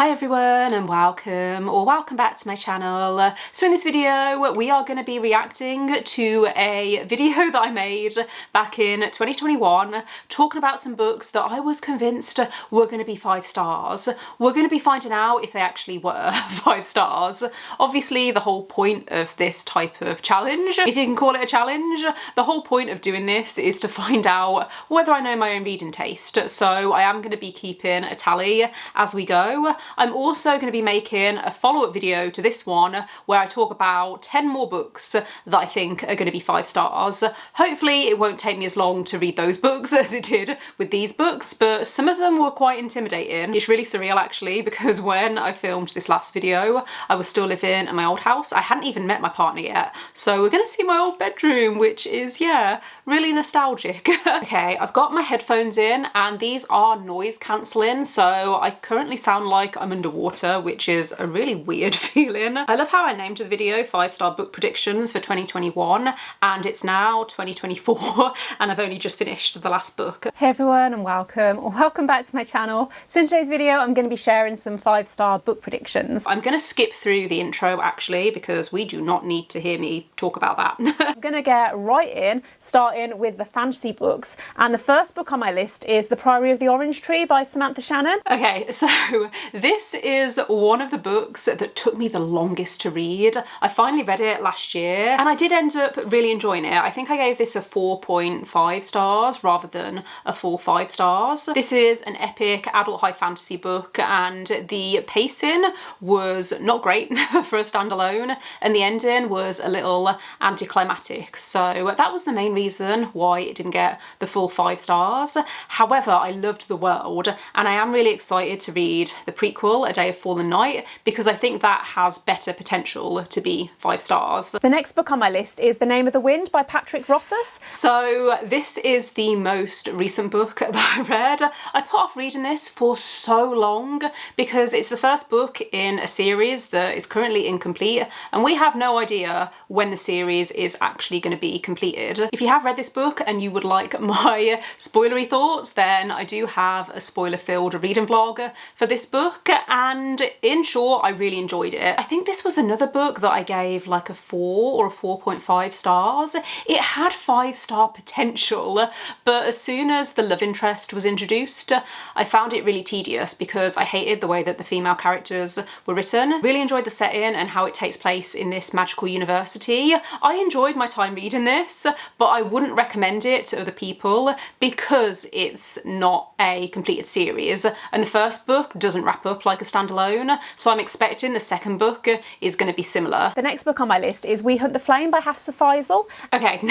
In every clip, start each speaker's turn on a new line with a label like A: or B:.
A: Hi everyone and welcome back to my channel. So in this video we are going to be reacting to a video that I made back in 2021 talking about some books that I was convinced were going to be 5 stars. We're going to be finding out if they actually were 5 stars. Obviously the whole point of this type of challenge, if you can call it a challenge, the whole point of doing this is to find out whether I know my own reading taste. So I am going to be keeping a tally as we go. I'm also going to be making a follow-up video to this one where I talk about 10 more books that I think are going to be 5 stars. Hopefully it won't take me as long to read those books as it did with these books, but some of them were quite intimidating. It's really surreal actually, because when I filmed this last video I was still living in my old house. I hadn't even met my partner yet, so we're going to see my old bedroom, which is, yeah, really nostalgic. Okay, I've got my headphones in and these are noise cancelling, so I currently sound like I'm underwater, which is a really weird feeling. I love how I named the video 5-star book predictions for 2021 and it's now 2024 and I've only just finished the last book.
B: Hey everyone and welcome back to my channel. So in today's video I'm going to be sharing some 5-star book predictions.
A: I'm going to skip through the intro actually because we do not need to hear me talk about that.
B: I'm going to get right in, starting with the fantasy books, and the first book on my list is The Priory of the Orange Tree by Samantha Shannon.
A: Okay, so this is one of the books that took me the longest to read. I finally read it last year and I did end up really enjoying it. I think I gave this a 4.5 stars rather than a full 5 stars. This is an epic adult high fantasy book and the pacing was not great for a standalone and the ending was a little anticlimactic. So that was the main reason why it didn't get the full 5 stars. However, I loved the world and I am really excited to read the prequel, A Day of Fallen Night, because I think that has better potential to be 5 stars.
B: The next book on my list is The Name of the Wind by Rothfuss.
A: So this is the most recent book that I read. I put off reading this for so long because it's the first book in a series that is currently incomplete and we have no idea when the series is actually going to be completed. If you have read this book and you would like my spoilery thoughts, then I do have a spoiler-filled reading vlog for this book and in short I really enjoyed it. I think this was another book that I gave like a 4 or a 4.5 stars. It had 5-star potential, but as soon as the love interest was introduced I found it really tedious because I hated the way that the female characters were written. Really enjoyed the setting and how it takes place in this magical university. I enjoyed my time reading this, but I wouldn't recommend it to other people because it's not a completed series and the first book doesn't wrap up like a standalone, so I'm expecting the second book is going to be similar.
B: The next book on my list is We Hunt the Flame by Hafsah Faizal.
A: Okay,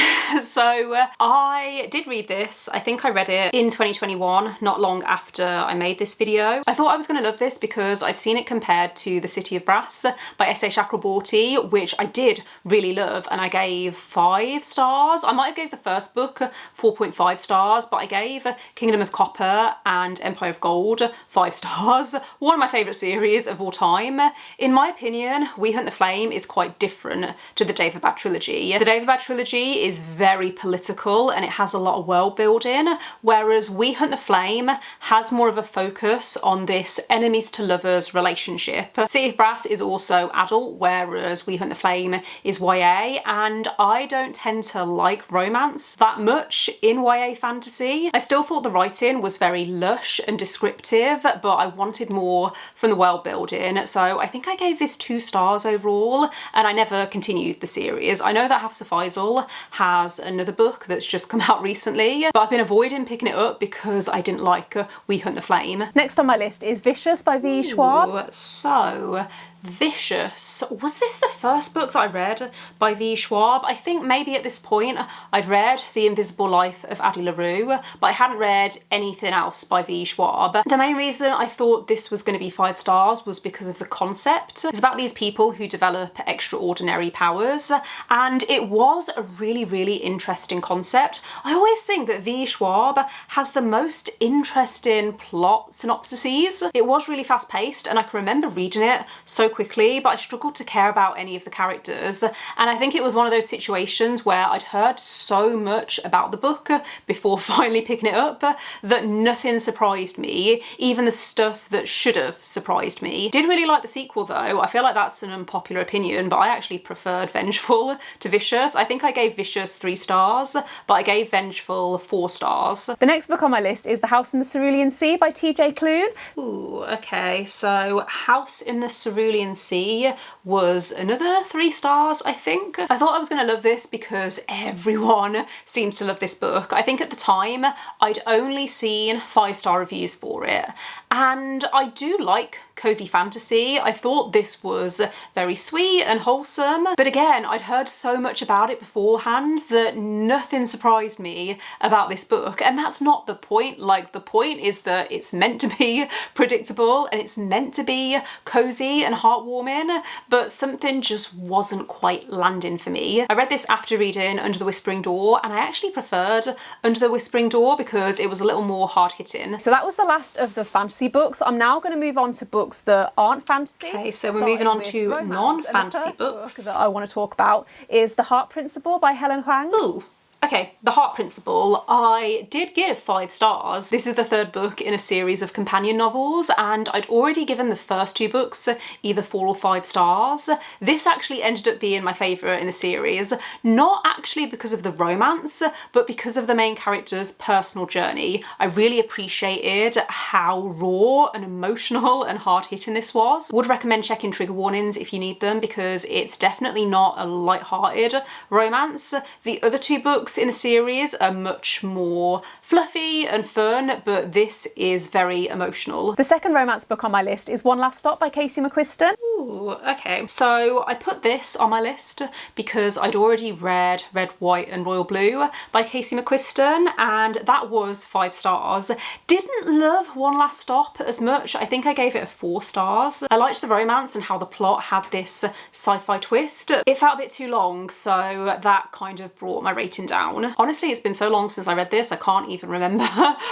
A: so I did read this. I think I read it in 2021, not long after I made this video. I thought I was going to love this because I'd seen it compared to The City of Brass by S.A. Chakraborty, which I did really love and I gave 5 stars. I might have gave the first book 4.5 stars, but I gave Kingdom of Copper and Empire of Gold 5 stars. One of my favourite series of all time. In my opinion, We Hunt the Flame is quite different to the David trilogy. The David trilogy is very political and it has a lot of world building, whereas We Hunt the Flame has more of a focus on this enemies to lovers relationship. City of Brass is also adult, whereas We Hunt the Flame is YA, and I don't tend to like romance that much in YA fantasy. I still thought the writing was very lush and descriptive, but I wanted more from the world building, so I think I gave this 2 stars overall and I never continued the series. I know that Hafsah Faizal has another book that's just come out recently, but I've been avoiding picking it up because I didn't like We Hunt the Flame.
B: Next on my list is Vicious by V. Schwab.
A: So Vicious. Was this the first book that I read by V. Schwab? I think maybe at this point I'd read The Invisible Life of Addie LaRue, but I hadn't read anything else by V. Schwab. The main reason I thought this was going to be 5 stars was because of the concept. It's about these people who develop extraordinary powers, and it was a really interesting concept. I always think that V. Schwab has the most interesting plot synopsises. It was really fast paced and I can remember reading it so quickly, but I struggled to care about any of the characters. And I think it was one of those situations where I'd heard so much about the book before finally picking it up that nothing surprised me, even the stuff that should have surprised me. Did really like the sequel though. I feel like that's an unpopular opinion, but I actually preferred Vengeful to Vicious. I think I gave Vicious 3 stars, but I gave Vengeful 4 stars.
B: The next book on my list is The House in the Cerulean Sea by TJ Klune.
A: Ooh, okay, so House in the Cerulean Sea was another 3 stars, I think. I thought I was going to love this because everyone seems to love this book. I think at the time I'd only seen 5-star reviews for it, and I do like cozy fantasy. I thought this was very sweet and wholesome, but again, I'd heard so much about it beforehand that nothing surprised me about this book, and that's not the point. Like, the point is that it's meant to be predictable and it's meant to be cozy and heartwarming, but something just wasn't quite landing for me. I read this after reading Under the Whispering Door, and I actually preferred Under the Whispering Door because it was a little more hard-hitting.
B: So that was the last of the fantasy books. I'm now going to move on to books that aren't fantasy.
A: Okay, so we're moving on to non-fantasy books.
B: Book that I want to talk about is The Heart Principle by Helen Hoang.
A: Ooh. Okay, The Heart Principle, I did give 5 stars. This is the 3rd book in a series of companion novels, and I'd already given the first 2 books either 4 or 5 stars. This actually ended up being my favourite in the series, not actually because of the romance, but because of the main character's personal journey. I really appreciated how raw and emotional and hard-hitting this was. Would recommend checking trigger warnings if you need them, because it's definitely not a light-hearted romance. The other 2 books in the series are much more fluffy and fun, but this is very emotional.
B: The second romance book on my list is One Last Stop by Casey McQuiston.
A: Ooh, okay. So I put this on my list because I'd already read Red, White and Royal Blue by Casey McQuiston, and that was 5 stars. Didn't love One Last Stop as much. I think I gave it a 4 stars. I liked the romance and how the plot had this sci-fi twist. It felt a bit too long, so that kind of brought my rating down. Honestly, it's been so long since I read this, I can't even remember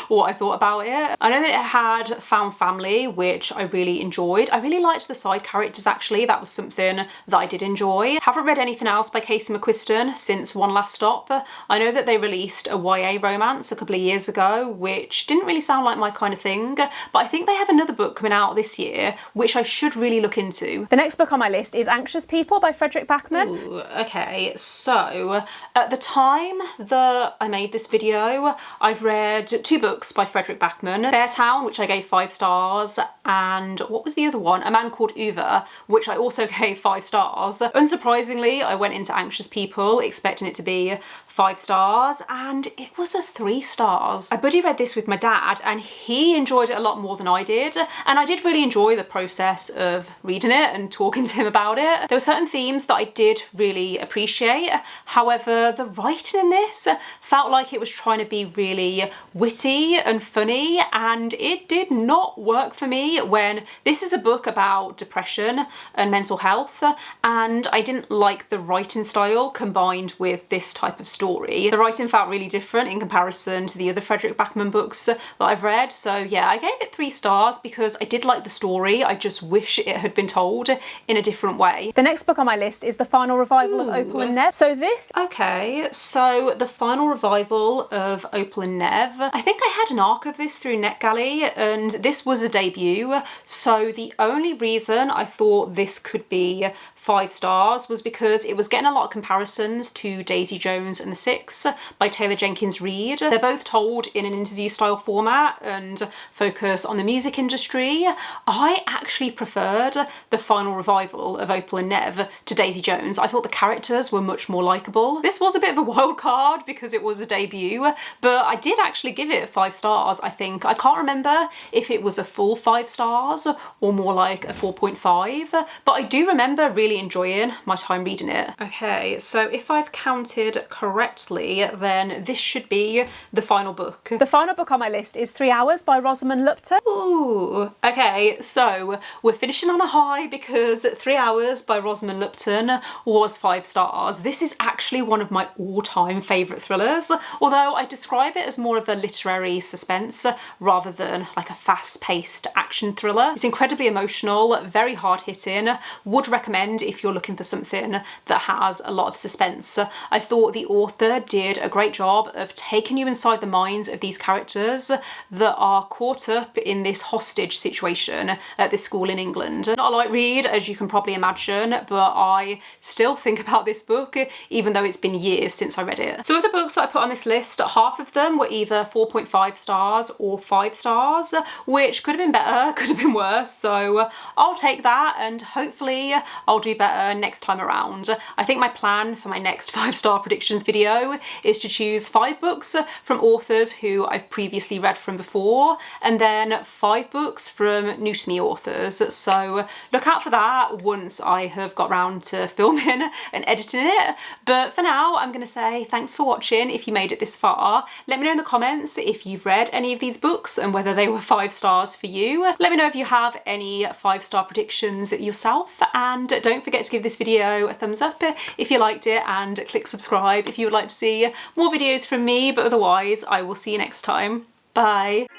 A: what I thought about it. I know that it had found family, which I really enjoyed. I really liked the side characters actually, that was something that I did enjoy. Haven't read anything else by Casey McQuiston since One Last Stop. I know that they released a YA romance a couple of years ago, which didn't really sound like my kind of thing, but I think they have another book coming out this year, which I should really look into.
B: The next book on my list is Anxious People by Fredrik Backman.
A: Ooh, okay, so at the time that I made this video, I've read 2 books by Fredrik Backman. Beartown, which I gave 5 stars, and what was the other one? A Man Called Uva, which I also gave 5 stars. Unsurprisingly, I went into Anxious People expecting it to be 5 stars, and it was a 3 stars. I buddy read this with my dad, and he enjoyed it a lot more than I did, and I did really enjoy the process of reading it and talking to him about it. There were certain themes that I did really appreciate. However, the writing in this felt like it was trying to be really witty and funny, and it did not work for me when this is a book about depression and mental health, and I didn't like the writing style combined with this type of story. The writing felt really different in comparison to the other Fredrik Backman books that I've read, so yeah, I gave it 3 stars because I did like the story. I just wish it had been told in a different way.
B: The next book on my list is the final revival of Opal and Neve. So this...
A: Okay, so the final revival of Opal and Neve. I think I had an arc of this through NetGalley, and this was a debut, so the only reason I thought this could be 5 stars was because it was getting a lot of comparisons to Daisy Jones and the Six by Taylor Jenkins Reid. They're both told in an interview style format and focus on the music industry. I actually preferred the final revival of Opal and Neve to Daisy Jones. I thought the characters were much more likeable. This was a bit of a wild card because it was a debut, but I did actually give it 5 stars, I think. I can't remember if it was a full 5 stars or more like a 4.5, but I do remember really really enjoying my time reading it. Okay, so if I've counted correctly, then this should be the final book.
B: The final book on my list is 3 Hours by Rosamund Lupton.
A: Ooh, okay, so we're finishing on a high because 3 Hours by Rosamund Lupton was 5 stars. This is actually one of my all-time favourite thrillers, although I describe it as more of a literary suspense rather than like a fast-paced action thriller. It's incredibly emotional, very hard-hitting, would recommend if you're looking for something that has a lot of suspense. I thought the author did a great job of taking you inside the minds of these characters that are caught up in this hostage situation at this school in England. Not a light read, as you can probably imagine, but I still think about this book even though it's been years since I read it. So of the books that I put on this list, half of them were either 4.5 stars or 5 stars, which could have been better, could have been worse, so I'll take that and hopefully I'll do better next time around. I think my plan for my next 5-star predictions video is to choose 5 books from authors who I've previously read from before, and then 5 books from new to me authors. So look out for that once I have got round to filming and editing it. But for now, I'm going to say thanks for watching if you made it this far. Let me know in the comments if you've read any of these books and whether they were 5 stars for you. Let me know if you have any 5-star predictions yourself, and don't forget to give this video a thumbs up if you liked it, and click subscribe if you would like to see more videos from me. But otherwise, I will see you next time. Bye.